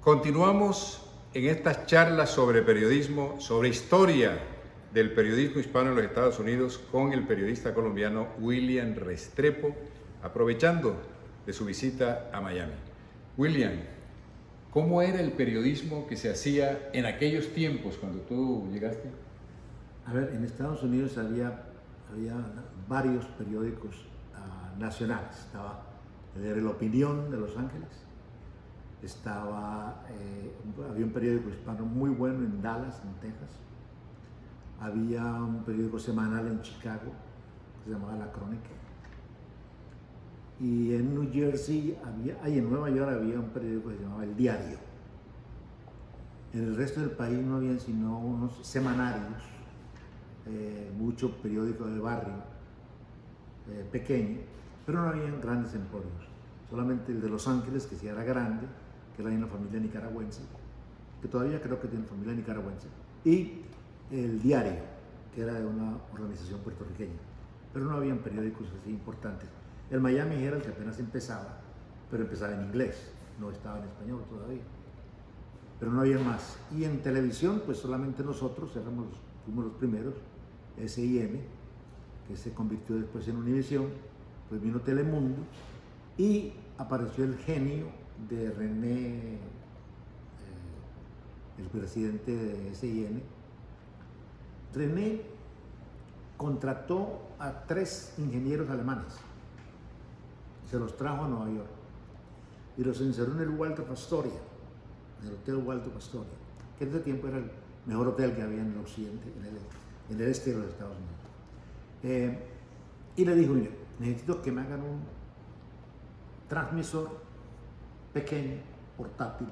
Continuamos en estas charlas sobre periodismo, sobre historia del periodismo hispano en los Estados Unidos con el periodista colombiano William Restrepo, aprovechando de su visita a Miami. William, ¿cómo era el periodismo que se hacía en aquellos tiempos cuando tú llegaste? A ver, en Estados Unidos había varios periódicos nacionales. Estaba el diario La Opinión de Los Ángeles, había un periódico hispano muy bueno en Dallas, en Texas. Había un periódico semanal en Chicago que se llamaba La Crónica. Y en New Jersey en Nueva York había un periódico que se llamaba El Diario. En el resto del país no había sino unos semanarios, mucho periódico de barrio, pequeño, pero no había grandes emporios. Solamente el de Los Ángeles, que sí era grande, que era de una familia nicaragüense, que todavía creo que tiene familia nicaragüense, y El Diario, que era de una organización puertorriqueña, pero no habían periódicos así importantes. El Miami Herald, que apenas empezaba, pero empezaba en inglés, no estaba en español todavía, pero no había más. Y en televisión, pues solamente nosotros fuimos los primeros, SIM, que se convirtió después en Univisión, pues vino Telemundo y apareció el genio de René, el presidente de SIN. René contrató a 3 ingenieros alemanes, se los trajo a Nueva York y los encerró en el Waldorf Astoria, en el Hotel Waldorf Astoria, que en ese tiempo era el mejor hotel que había en el occidente, en el este de los Estados Unidos. Y le dijo: mire, necesito que me hagan un transmisor pequeño, portátil,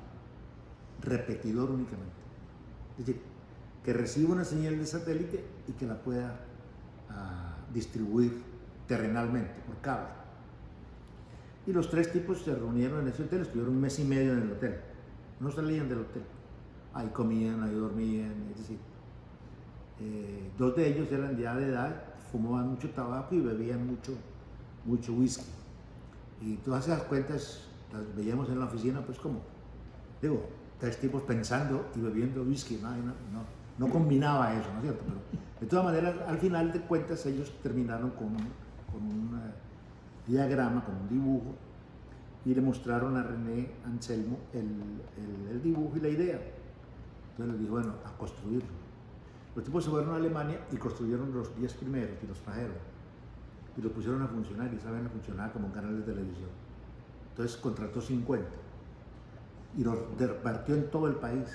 repetidor únicamente. Es decir, que reciba una señal de satélite y que la pueda distribuir terrenalmente, por cable. Y los 3 tipos se reunieron en ese hotel, estuvieron 1 mes y medio en el hotel. No salían del hotel. Ahí comían, ahí dormían, es decir, 2 de ellos eran ya de edad, fumaban mucho tabaco y bebían mucho whisky. Y todas esas cuentas las veíamos en la oficina, pues como, digo, 3 tipos pensando y bebiendo whisky, no combinaba eso, ¿no es cierto? Pero de todas maneras, al final de cuentas, ellos terminaron con un diagrama, con un dibujo, y le mostraron a René Anselmo el dibujo y la idea. Entonces les dijo: bueno, a construirlo. Los tipos se fueron a Alemania y construyeron los 10 primeros y los trajeron. Y los pusieron a funcionar, y saben, a funcionar como un canal de televisión. Entonces contrató 50 y los repartió en todo el país.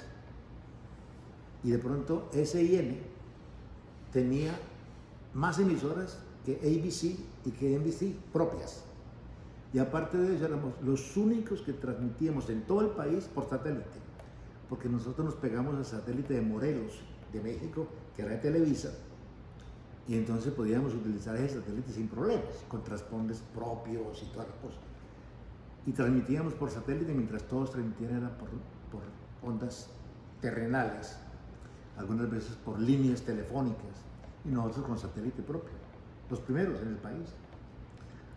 Y de pronto SIN tenía más emisoras que ABC y que NBC propias. Y aparte de eso, éramos los únicos que transmitíamos en todo el país por satélite, porque nosotros nos pegamos al satélite de Morelos, de México, que era de Televisa, y entonces podíamos utilizar ese satélite sin problemas, con transpondes propios y todas las cosas. Y transmitíamos por satélite, mientras todos transmitían era por ondas terrenales, algunas veces por líneas telefónicas, y nosotros con satélite propio, los primeros en el país.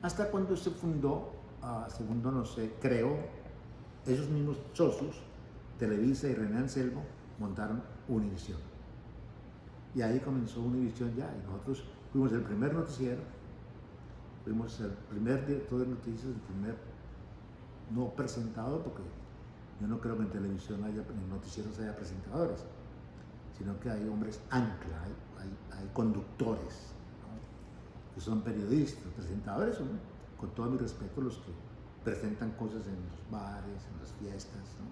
Hasta cuando se fundó, segundo no sé, creó, esos mismos socios, Televisa y René Anselmo, montaron Univisión. Y ahí comenzó Univisión ya, y nosotros fuimos el primer noticiero, fuimos el primer director de noticias, el primer no presentador, porque yo no creo que en televisión en noticieros haya presentadores, sino que hay hombres ancla, hay conductores, ¿no?, que son periodistas. Presentadores son, con todo mi respeto, los que presentan cosas en los bares, en las fiestas, ¿no?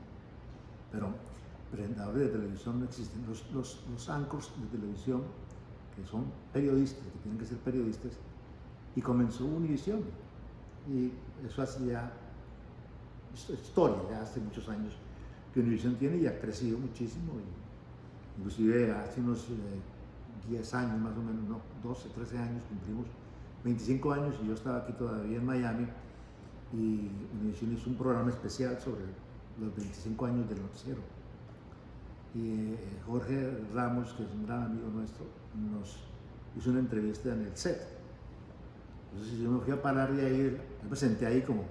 Pero presentadores de televisión no existen. Los anchors de televisión, que son periodistas, que tienen que ser periodistas, y comenzó Univisión. Y eso hace ya historia, ya hace muchos años que Univisión tiene, y ha crecido muchísimo. Y inclusive hace unos 10 años más o menos, no, 12, 13 años, cumplimos 25 años, y yo estaba aquí todavía en Miami, y Univisión hizo un programa especial sobre los 25 años del noticiero. Y Jorge Ramos, que es un gran amigo nuestro, nos hizo una entrevista en el set. Entonces yo me fui a parar de ahí, me presenté ahí como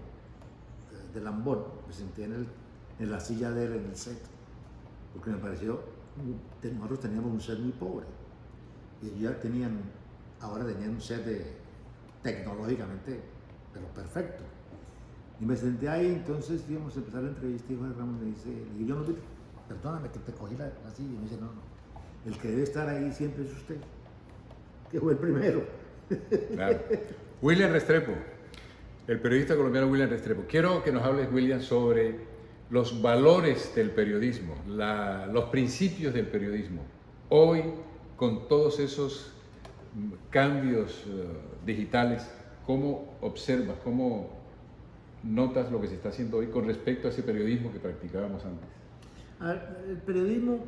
de Lambón, me senté en la silla de él en el set, porque me pareció, nosotros teníamos un set muy pobre, y ellos ya ahora tenían un set tecnológicamente, pero perfecto. Y me senté ahí, entonces íbamos a empezar la entrevista y Jorge Ramos me dice, le digo, yo no, perdóname que te cogí la silla, y me dice, no, el que debe estar ahí siempre es usted, que fue el primero. Claro. William Restrepo, el periodista colombiano William Restrepo. Quiero que nos hables, William, sobre los valores del periodismo, los principios del periodismo. Hoy, con todos esos cambios digitales, ¿cómo observas, cómo notas lo que se está haciendo hoy con respecto a ese periodismo que practicábamos antes? El periodismo,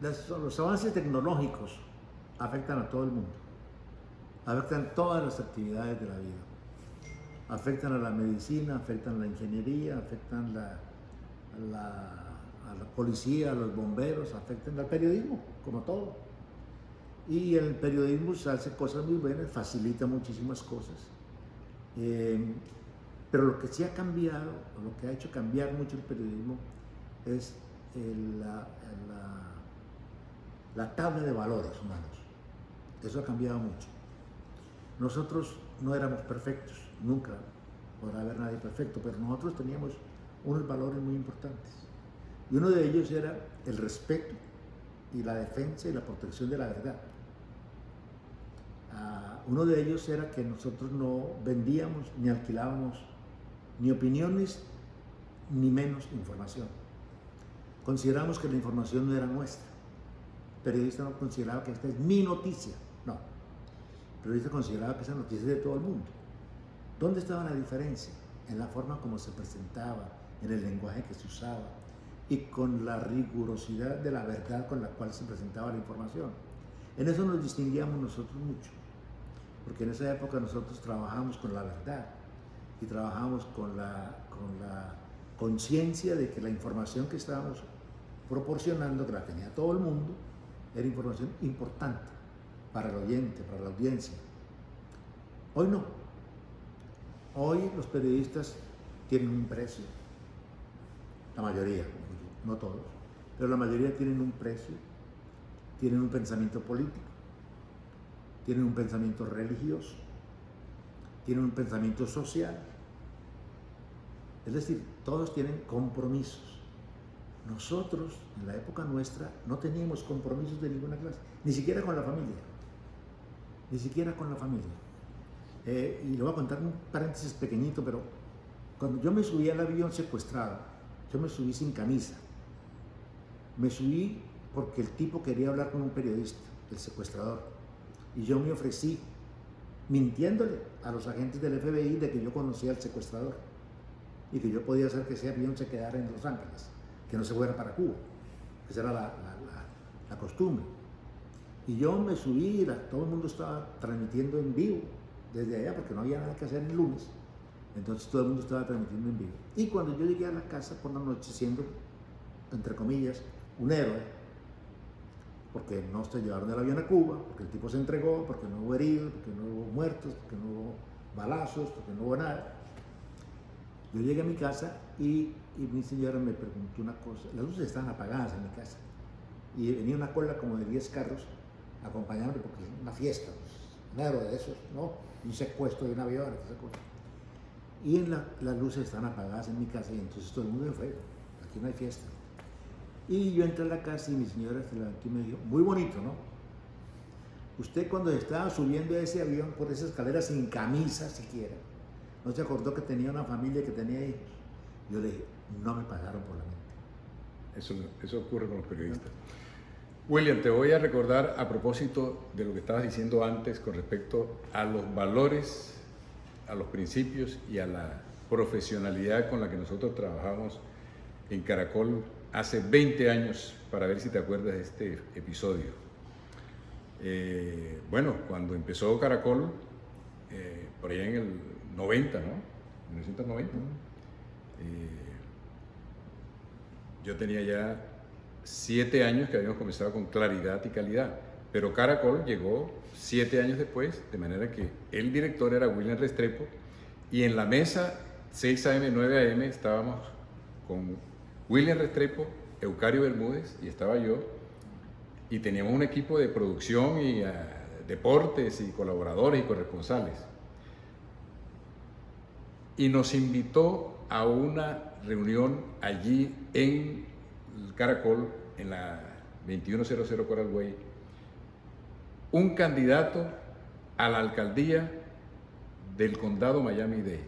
los avances tecnológicos afectan a todo el mundo, afectan todas las actividades de la vida, afectan a la medicina, afectan a la ingeniería, afectan a la policía, a los bomberos, afectan al periodismo, como todo. Y el periodismo se hace cosas muy buenas, facilita muchísimas cosas. Pero lo que sí ha cambiado, o lo que ha hecho cambiar mucho el periodismo, es la tabla de valores humanos. Eso ha cambiado mucho. Nosotros no éramos perfectos, nunca podrá haber nadie perfecto, pero nosotros teníamos unos valores muy importantes. Y uno de ellos era el respeto y la defensa y la protección de la verdad. Uno de ellos era que nosotros no vendíamos ni alquilábamos ni opiniones ni menos información. Consideramos que la información no era nuestra. El periodista no consideraba que esta es mi noticia, no. El periodista consideraba que esa noticia es de todo el mundo. ¿Dónde estaba la diferencia? En la forma como se presentaba, en el lenguaje que se usaba y con la rigurosidad de la verdad con la cual se presentaba la información. En eso nos distinguíamos nosotros mucho, porque en esa época nosotros trabajamos con la verdad y trabajamos con la conciencia de que la información que estábamos proporcionando, que la tenía todo el mundo, era información importante para el oyente, para la audiencia. Hoy no. Hoy los periodistas tienen un precio, la mayoría, no todos, pero la mayoría tienen un precio, tienen un pensamiento político, tienen un pensamiento religioso, tienen un pensamiento social. Es decir, todos tienen compromisos. Nosotros, en la época nuestra, no teníamos compromisos de ninguna clase, ni siquiera con la familia, ni siquiera con la familia. Y le voy a contar un paréntesis pequeñito, pero cuando yo me subí al avión secuestrado, yo me subí sin camisa. Me subí porque el tipo quería hablar con un periodista, el secuestrador, y yo me ofrecí, mintiéndole a los agentes del FBI de que yo conocía al secuestrador y que yo podía hacer que ese avión se quedara en Los Ángeles, que no se fuera para Cuba. Esa era la costumbre. Y yo me subí, todo el mundo estaba transmitiendo en vivo desde allá porque no había nada que hacer el lunes. Entonces todo el mundo estaba transmitiendo en vivo. Y cuando yo llegué a la casa por la noche, siendo, entre comillas, un héroe, porque no se llevaron el avión a Cuba, porque el tipo se entregó, porque no hubo heridos, porque no hubo muertos, porque no hubo balazos, porque no hubo nada. Yo llegué a mi casa y mi señora me preguntó una cosa. Las luces estaban apagadas en mi casa y venía una cola como de 10 carros acompañándome porque es una fiesta, un héroe de esos, ¿no? Un secuestro de un avión, esa cosa. Y las luces estaban apagadas en mi casa y entonces todo el mundo me fue, aquí no hay fiesta. Y yo entré a la casa y mi señora se levantó y me dijo, muy bonito, ¿no? Usted cuando estaba subiendo a ese avión por esa escalera sin camisa siquiera, ¿no se acordó que tenía una familia, que tenía hijos? Yo le dije, no me pasaron por la mente. Eso ocurre con los periodistas. William, te voy a recordar a propósito de lo que estabas diciendo antes con respecto a los valores, a los principios y a la profesionalidad con la que nosotros trabajamos en Caracol hace 20 años, para ver si te acuerdas de este episodio. Bueno, cuando empezó Caracol, por allá en el 90, ¿no? 1990. Yo tenía ya 7 años que habíamos comenzado con Claridad y Calidad, pero Caracol llegó 7 años después, de manera que el director era William Restrepo y en la mesa 6 a.m., 9 a.m. estábamos con William Restrepo, Eucario Bermúdez y estaba yo, y teníamos un equipo de producción y deportes y colaboradores y corresponsales. Y nos invitó a una reunión allí en el Caracol, en la 2100 Coral Way, un candidato a la alcaldía del condado Miami-Dade.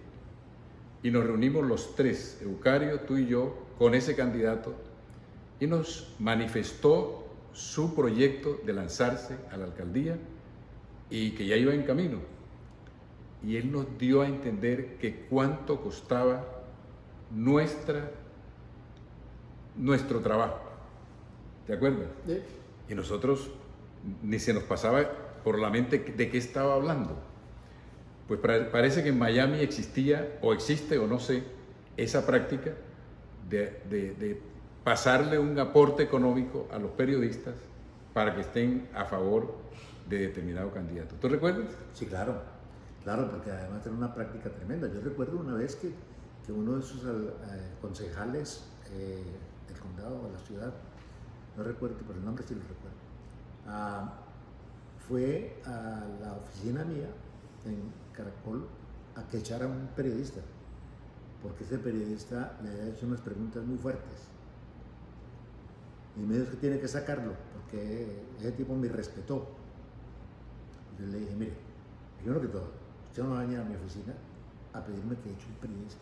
Y nos reunimos los tres, Eucario, tú y yo, con ese candidato, y nos manifestó su proyecto de lanzarse a la alcaldía y que ya iba en camino. Y él nos dio a entender que cuánto costaba nuestro trabajo. ¿Te acuerdas? Sí. Y nosotros ni se nos pasaba por la mente de qué estaba hablando. Pues parece que en Miami existía, o existe, o no sé, esa práctica de pasarle un aporte económico a los periodistas para que estén a favor de determinado candidato. ¿Tú recuerdas? Sí, claro, claro, porque además era una práctica tremenda. Yo recuerdo una vez que uno de sus concejales del condado, de la ciudad, no recuerdo, pero el nombre sí lo recuerdo, fue a la oficina mía en Caracol a que echara a un periodista, porque ese periodista le había hecho unas preguntas muy fuertes. Y me dijo que tiene que sacarlo, porque ese tipo me respetó. Yo le dije, mire, primero que todo, usted no va a venir a mi oficina a pedirme que eche un periodista.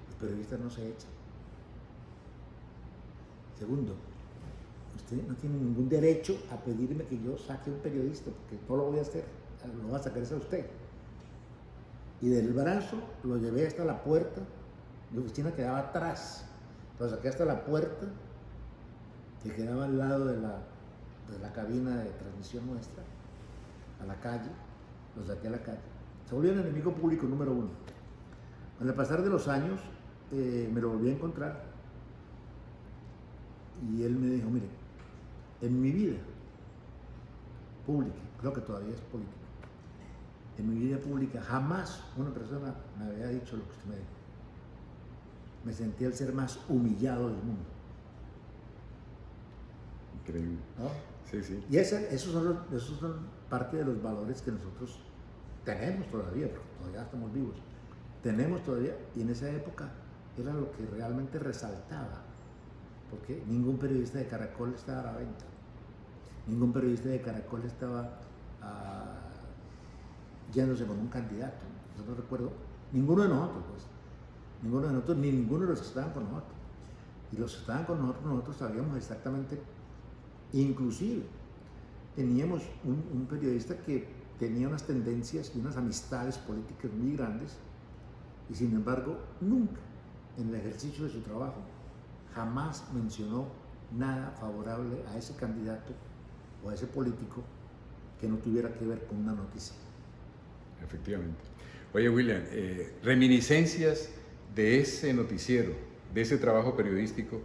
Los periodistas no se echan. Segundo, usted no tiene ningún derecho a pedirme que yo saque un periodista, porque no lo voy a hacer, lo va a sacar es a usted. Y del brazo lo llevé hasta la puerta, mi oficina quedaba atrás, lo saqué hasta la puerta, que quedaba al lado de la cabina de transmisión nuestra, a la calle, lo saqué a la calle. Se volvió el enemigo público número 1. Con el pasar de los años, me lo volví a encontrar, y él me dijo, mire, en mi vida pública, creo que todavía es política, en mi vida pública jamás una persona me había dicho lo que usted me dijo. Me sentí el ser más humillado del mundo. Increíble. ¿No? Sí, sí. Y esos son parte de los valores que nosotros tenemos todavía, porque todavía estamos vivos. Tenemos todavía, y en esa época era lo que realmente resaltaba, porque ningún periodista de Caracol estaba a la venta. Ningún periodista de Caracol estaba yéndose con un candidato. Yo no recuerdo, ninguno de nosotros, pues. Ninguno de nosotros, ni ninguno de los que estaban con nosotros. Y los que estaban con nosotros sabíamos exactamente. Inclusive teníamos un periodista que tenía unas tendencias y unas amistades políticas muy grandes, y sin embargo nunca en el ejercicio de su trabajo jamás mencionó nada favorable a ese candidato o a ese político que no tuviera que ver con una noticia. Efectivamente. Oye, William, reminiscencias de ese noticiero, de ese trabajo periodístico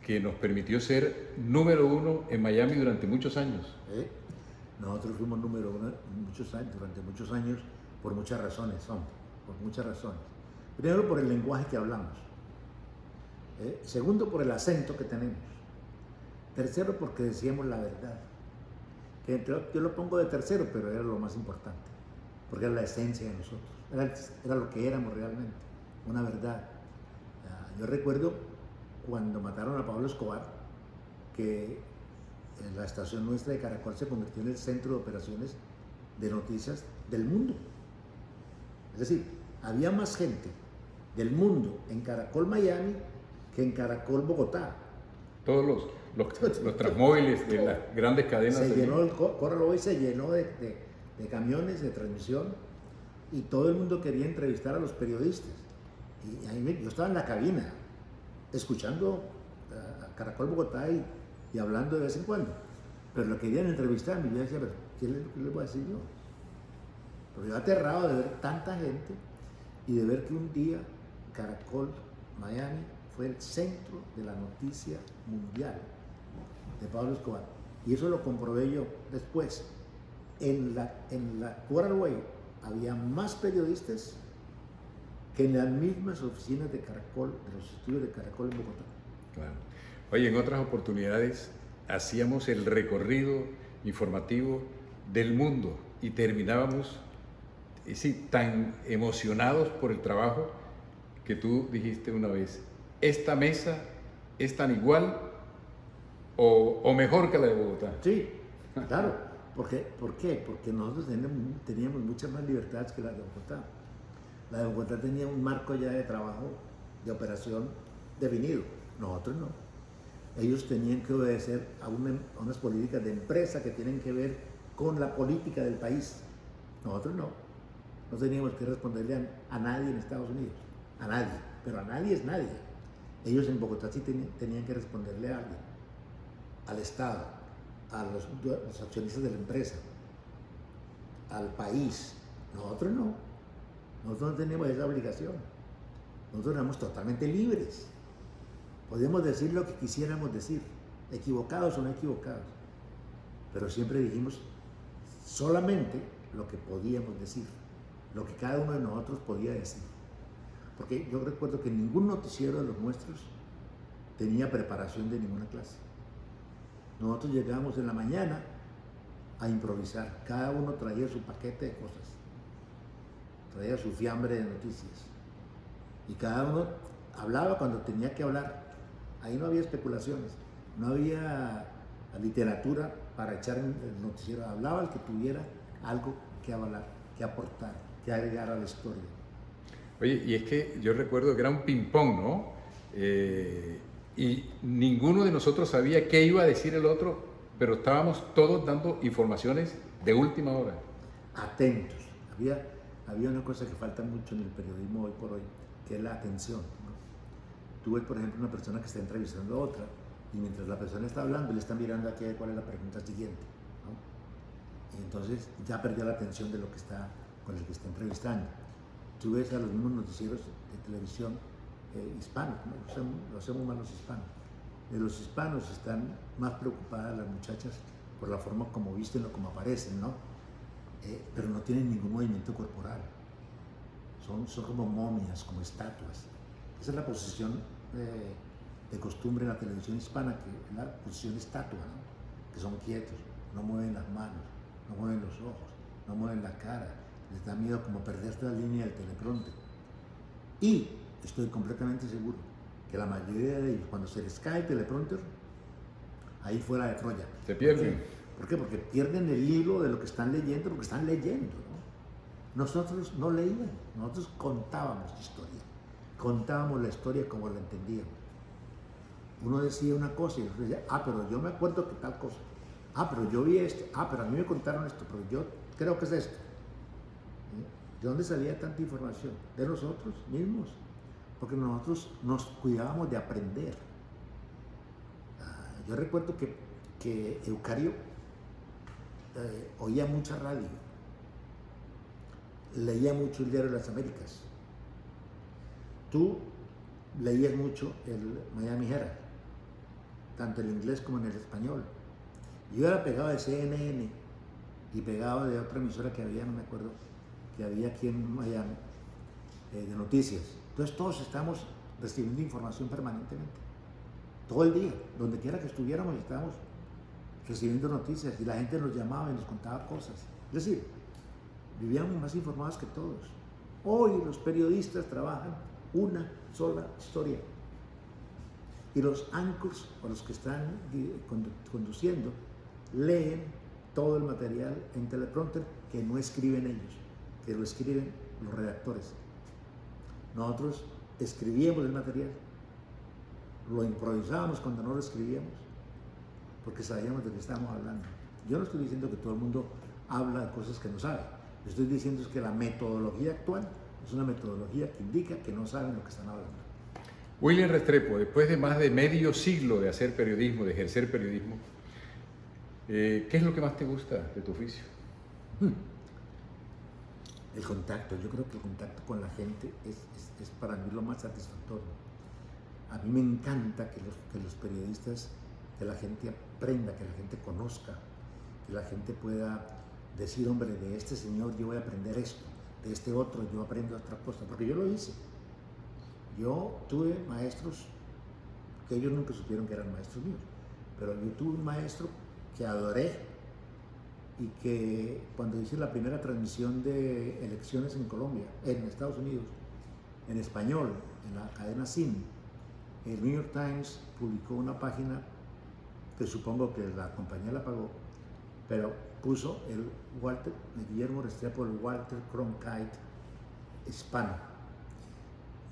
que nos permitió ser número 1 en Miami durante muchos años. Nosotros fuimos número 1 durante muchos años, por muchas razones, por muchas razones. Primero, por el lenguaje que hablamos. Segundo, por el acento que tenemos. Tercero, porque decíamos la verdad. Yo lo pongo de tercero, pero era lo más importante, porque era la esencia de nosotros, era lo que éramos realmente, una verdad. Yo recuerdo cuando mataron a Pablo Escobar, que la estación nuestra de Caracol se convirtió en el centro de operaciones de noticias del mundo. Es decir, había más gente del mundo en Caracol Miami que en Caracol Bogotá. Todos los transmóviles de las grandes cadenas. Se llenó el Coral Way, se llenó de camiones de transmisión, y todo el mundo quería entrevistar a los periodistas. Y ahí yo estaba en la cabina, escuchando a Caracol Bogotá y hablando de vez en cuando. Pero lo querían entrevistarme, y yo decía, pero ¿qué le voy a decir yo? Pero yo aterrado de ver tanta gente y de ver que un día Caracol Miami fue el centro de la noticia mundial de Pablo Escobar. Y eso lo comprobé yo después. En la Coral Way había más periodistas que en las mismas oficinas de Caracol, de los estudios de Caracol en Bogotá. Claro. Oye, en otras oportunidades hacíamos el recorrido informativo del mundo y terminábamos sí, tan emocionados por el trabajo que tú dijiste una vez, esta mesa es tan igual o mejor que la de Bogotá. Sí, claro. ¿Por qué? Porque nosotros teníamos muchas más libertades que la de Bogotá. La de Bogotá tenía un marco ya de trabajo, de operación definido. Nosotros no. Ellos tenían que obedecer a unas políticas de empresa que tienen que ver con la política del país. Nosotros no. No teníamos que responderle a nadie en Estados Unidos. A nadie. Pero a nadie es nadie. Ellos en Bogotá sí tenían que responderle a alguien. Al Estado, a los accionistas de la empresa, al país. Nosotros no. Nosotros no teníamos esa obligación. Nosotros éramos totalmente libres. Podíamos decir lo que quisiéramos decir, equivocados o no equivocados. Pero siempre dijimos solamente lo que podíamos decir, lo que cada uno de nosotros podía decir. Porque yo recuerdo que ningún noticiero de los nuestros tenía preparación de ninguna clase. Nosotros llegábamos en la mañana a improvisar. Cada uno traía su paquete de cosas. Traía su fiambre de noticias. Y cada uno hablaba cuando tenía que hablar. Ahí no había especulaciones. No había literatura para echar en el noticiero. Hablaba el que tuviera algo que hablar, que aportar, que agregar a la historia. Oye, y es que yo recuerdo que era un ping-pong, ¿no? Y ninguno de nosotros sabía qué iba a decir el otro, pero estábamos todos dando informaciones de última hora. Atentos. Había una cosa que falta mucho en el periodismo hoy por hoy, que es la atención, ¿no? Tú ves, por ejemplo, una persona que está entrevistando a otra, y mientras la persona está hablando, le está mirando aquí cuál es la pregunta siguiente, ¿no? Y entonces ya perdió la atención de lo que está, con el que está entrevistando. Tú ves a los mismos noticieros de televisión hispanos, ¿no? Lo hacemos más los hispanos. De los hispanos están más preocupadas las muchachas por la forma como visten o como aparecen, ¿no? Pero no tienen ningún movimiento corporal. Son como momias, como estatuas. Esa es la posición de costumbre en la televisión hispana, que es la posición estatua, ¿no? Que son quietos, no mueven las manos, no mueven los ojos, no mueven la cara, les da miedo como perderse la línea del teleprompter. Y estoy completamente seguro que la mayoría de ellos, cuando se les cae el teleprompter, ahí fuera de Troya. Se pierden. ¿Por qué? Porque pierden el hilo de lo que están leyendo, porque están leyendo, ¿no? Nosotros no leíamos, nosotros contábamos la historia. Contábamos la historia como la entendíamos. Uno decía una cosa y otro decía, pero yo me acuerdo que tal cosa. Pero yo vi esto. Pero a mí me contaron esto, pero yo creo que es esto. ¿De dónde salía tanta información? De nosotros mismos. Porque nosotros nos cuidábamos de aprender. Yo recuerdo que Eucario oía mucha radio. Leía mucho el Diario de las Américas. Tú leías mucho el Miami Herald, tanto en inglés como en el español. Yo era pegado de CNN y pegado de otra emisora que había, no me acuerdo, que había aquí en Miami, de noticias. Entonces todos estamos recibiendo información permanentemente. Todo el día, donde quiera que estuviéramos, estábamos recibiendo noticias y la gente nos llamaba y nos contaba cosas. Es decir, vivíamos más informados que todos. Hoy los periodistas trabajan una sola historia. Y los anchors, o los que están conduciendo, leen todo el material en teleprompter que no escriben ellos, que lo escriben los redactores. Nosotros escribíamos el material, lo improvisábamos cuando no lo escribíamos, porque sabíamos de qué estábamos hablando. Yo no estoy diciendo que todo el mundo habla de cosas que no sabe. Lo que estoy diciendo es que la metodología actual es una metodología que indica que no saben lo que están hablando. William Restrepo, después de más de medio siglo de hacer periodismo, de ejercer periodismo, ¿qué es lo que más te gusta de tu oficio? El contacto. Yo creo que el contacto con la gente es para mí lo más satisfactorio. A mí me encanta que los periodistas, que la gente aprenda, que la gente conozca, que la gente pueda decir, hombre, de este señor yo voy a aprender esto, de este otro yo aprendo otra cosa, porque yo lo hice. Yo tuve maestros que ellos nunca supieron que eran maestros míos, pero yo tuve un maestro que adoré y que cuando hice la primera transmisión de elecciones en Colombia, en Estados Unidos, en español, en la cadena CIN, el New York Times publicó una página que supongo que la compañía la pagó, pero puso el Guillermo Restrepo, el Walter Cronkite hispano.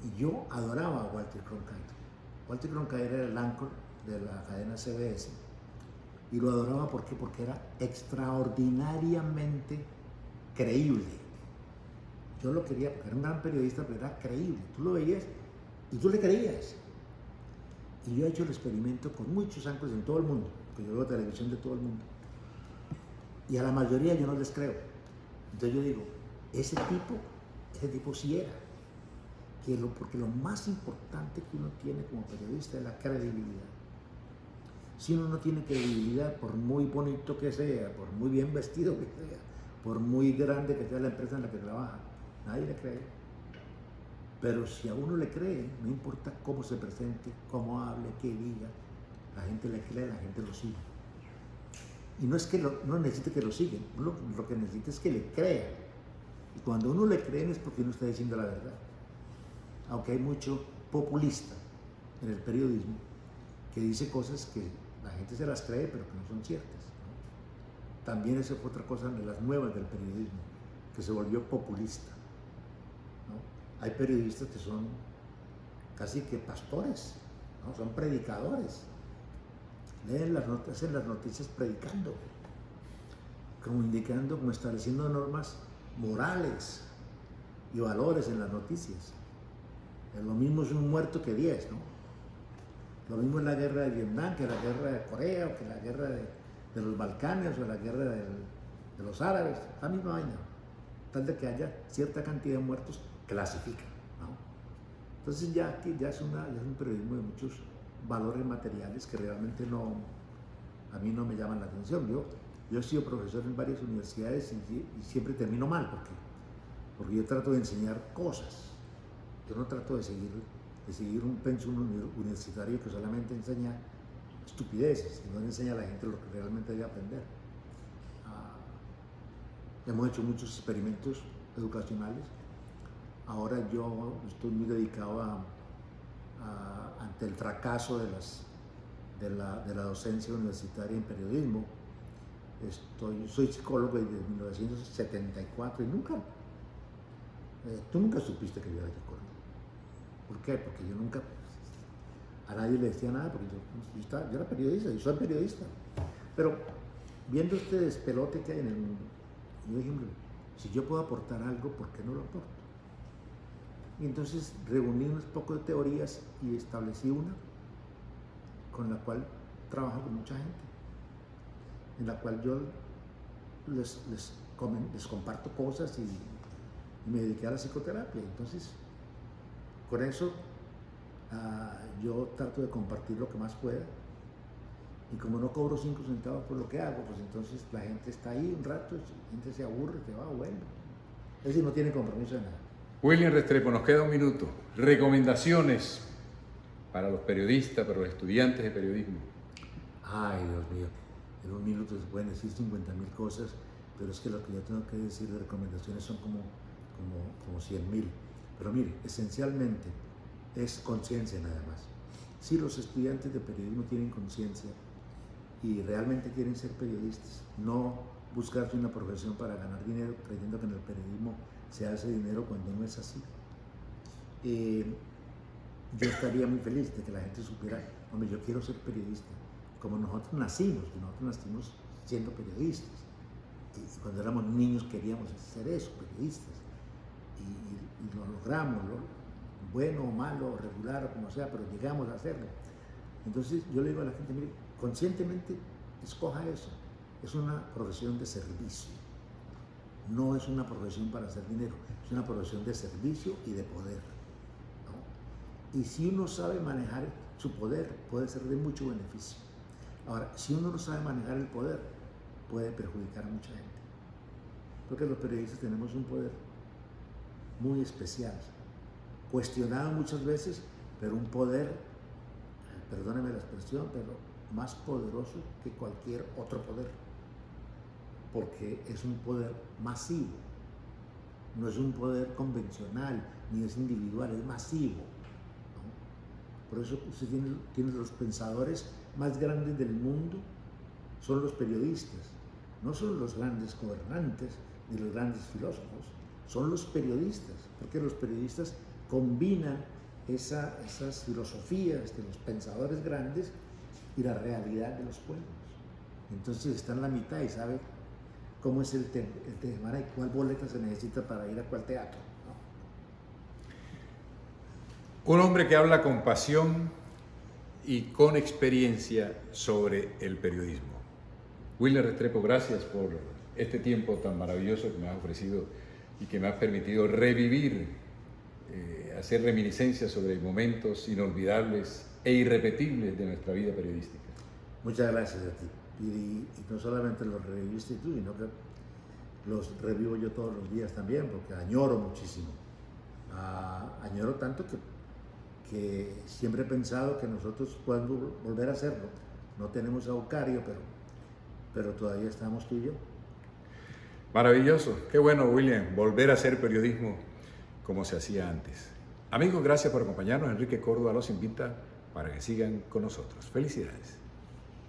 Y yo adoraba a Walter Cronkite. Walter Cronkite era el anchor de la cadena CBS. Y lo adoraba ¿por qué? Porque era extraordinariamente creíble. Yo lo quería porque era un gran periodista, pero era creíble. Tú lo veías y tú le creías. Y yo he hecho el experimento con muchos áncoras en todo el mundo, porque yo veo televisión de todo el mundo. Y a la mayoría yo no les creo. Entonces yo digo, ese tipo sí era. Porque lo más importante que uno tiene como periodista es la credibilidad. Si uno no tiene credibilidad, por muy bonito que sea, por muy bien vestido que sea, por muy grande que sea la empresa en la que trabaja, nadie le cree. Pero si a uno le cree, no importa cómo se presente, cómo hable, qué diga, la gente le cree, la gente lo sigue. Y no es que no necesite que lo sigan, lo que necesita es que le crea. Y cuando uno le cree no es porque uno está diciendo la verdad. Aunque hay mucho populista en el periodismo que dice cosas que la gente se las cree pero que no son ciertas, ¿no? También esa fue otra cosa de las nuevas del periodismo, que se volvió populista, ¿no? Hay periodistas que son casi que pastores, ¿no? Son predicadores, hacen las noticias predicando, como indicando, como estableciendo normas morales y valores en las noticias. Lo mismo es un muerto que 10, ¿no? Lo mismo es la guerra de Vietnam, que la guerra de Corea, o que la guerra de los Balcanes, o la guerra de los árabes, la misma vaina. Tal de que haya cierta cantidad de muertos, clasifica, ¿no? Entonces ya es un periodismo de muchos valores materiales que realmente a mí no me llaman la atención. Yo he sido profesor en varias universidades y siempre termino mal, porque yo trato de enseñar cosas. Yo no trato de seguir un pensum universitario que solamente enseña estupideces y no le enseña a la gente lo que realmente debe aprender. Hemos hecho muchos experimentos educacionales. Ahora yo estoy muy dedicado ante el fracaso de la docencia universitaria en periodismo. Soy psicólogo desde 1974 y tú nunca supiste que yo era psicólogo. ¿Por qué? Porque yo nunca a nadie le decía nada, porque yo era periodista, yo soy periodista. Pero viendo este despelote que hay en el mundo, yo dije, hombre, si yo puedo aportar algo, ¿por qué no lo aporto? Y entonces reuní unos pocos de teorías y establecí una con la cual trabajo con mucha gente, en la cual yo les comparto cosas y me dediqué a la psicoterapia. Entonces, con eso yo trato de compartir lo que más pueda. Y como no cobro 5 centavos por lo que hago, pues entonces la gente está ahí un rato, la gente se aburre, se va, bueno. Es decir, no tiene compromiso de nada. William Restrepo, nos queda un minuto. Recomendaciones para los periodistas, para los estudiantes de periodismo. Ay, Dios mío, en un minuto se pueden decir 50.000 cosas, pero es que lo que yo tengo que decir de recomendaciones son como 100.000. Pero mire, esencialmente es conciencia nada más. Si los estudiantes de periodismo tienen conciencia y realmente quieren ser periodistas, no buscarse una profesión para ganar dinero creyendo que en el periodismo se hace dinero cuando no es así. Yo estaría muy feliz de que la gente supiera, hombre, yo quiero ser periodista, como nosotros nacimos siendo periodistas. Y cuando éramos niños queríamos ser eso, periodistas. Y lo logramos, bueno o malo, regular o como sea, pero llegamos a hacerlo. Entonces yo le digo a la gente, mire, conscientemente escoja eso. Es una profesión de servicio. No es una profesión para hacer dinero, es una profesión de servicio y de poder, ¿no? Y si uno sabe manejar su poder, puede ser de mucho beneficio. Ahora, si uno no sabe manejar el poder, puede perjudicar a mucha gente. Porque los periodistas tenemos un poder muy especial, cuestionado muchas veces, pero un poder, perdóneme la expresión, pero más poderoso que cualquier otro poder, porque es un poder masivo, no es un poder convencional, ni es individual, es masivo, ¿no? Por eso usted tiene los pensadores más grandes del mundo, son los periodistas, no son los grandes gobernantes ni los grandes filósofos, son los periodistas, porque los periodistas combinan esas filosofías de los pensadores grandes y la realidad de los pueblos. Entonces está en la mitad y sabe cómo es el tema y cuál boleta se necesita para ir a cuál teatro, ¿no? Un hombre que habla con pasión y con experiencia sobre el periodismo. William Restrepo, gracias por este tiempo tan maravilloso que me has ofrecido y que me has permitido revivir, hacer reminiscencias sobre momentos inolvidables e irrepetibles de nuestra vida periodística. Muchas gracias a ti. Y no solamente los reviviste tú, sino que los revivo yo todos los días también, porque añoro muchísimo. Añoro tanto que siempre he pensado que nosotros podemos volver a hacerlo. No tenemos a Eucario, pero todavía estamos tú y yo. Maravilloso, qué bueno, William, volver a hacer periodismo como se hacía antes. Amigos, gracias por acompañarnos. Enrique Córdoba los invita para que sigan con nosotros. Felicidades.